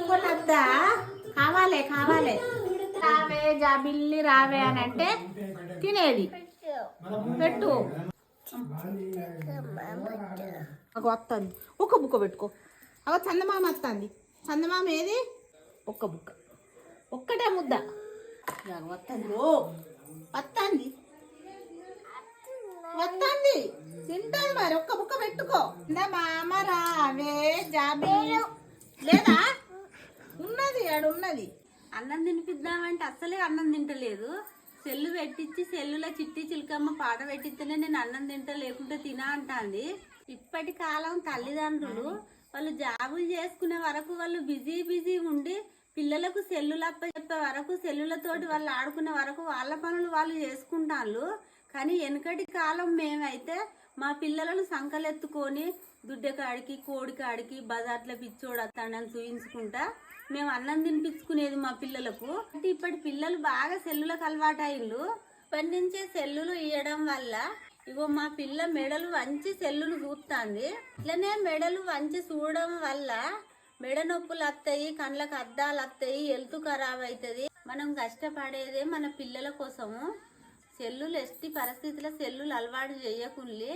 కొనద్దా? కావాలి కావాలి, రావే జాబిల్లి రావే అని అంటే తినేది. పెట్టు వస్తుంది. ఒక్క బుక్క పెట్టుకో. అవ చందమామ వస్తుంది. చందమామ ఏది? ఒక్క బుక్క, ఒక్కటే ముద్ద వస్తుంది. ఓ వస్తుంది వస్తుంది, తింటుంది మరి. ఒక్క బుక్క పెట్టుకో. మామ రావే జాబిల్లి లేదా? ఉన్నది ఆడు ఉన్నది. అన్నం తినిపిద్దామంటే అస్సలే అన్నం తింటలేదు. సెల్లు పెట్టించి సెల్లులో చిట్టి చిలకమ్మ పాట పెట్టిస్తేనే నేను అన్నం తింటా, లేకుంటే తినా అంటాంది. ఇప్పటి కాలం తల్లిదండ్రులు వాళ్ళు జాబులు చేసుకునే వరకు వాళ్ళు బిజీ ఉండి పిల్లలకు సెల్లులు అప్పచెప్పే వరకు, సెల్లులతోటి వాళ్ళు ఆడుకునే వరకు వాళ్ళ పనులు వాళ్ళు చేసుకుంటాళ్ళు. కానీ వెనకటి కాలం మేమైతే మా పిల్లలను సంకలెత్తుకొని దుడ్డకాడికి కోడికాడికి బజార్లో పిచ్చోడు అత్తాడని చూయించుకుంటా మేము అన్నం తినిపించుకునేది మా పిల్లలకు. అంటే ఇప్పటి పిల్లలు బాగా సెల్లులకు అలవాటైళ్ళు. ఇప్పటి నుంచే సెల్లులు ఇవ్వడం వల్ల ఇగో మా పిల్ల మెడలు వంచి సెల్లును చూస్తుంది. ఇట్లనే మెడలు వంచి చూడడం వల్ల మెడ నొప్పులు వస్తాయి, కళ్ళకు అద్దాలు వస్తాయి, హెల్త్ ఖరాబ్ అవుతుంది. మనం కష్టపడేదే మన పిల్లల కోసము. సెల్లులు ఎట్టి పరిస్థితుల్లో సెల్లులు అలవాటు చేయకుండి.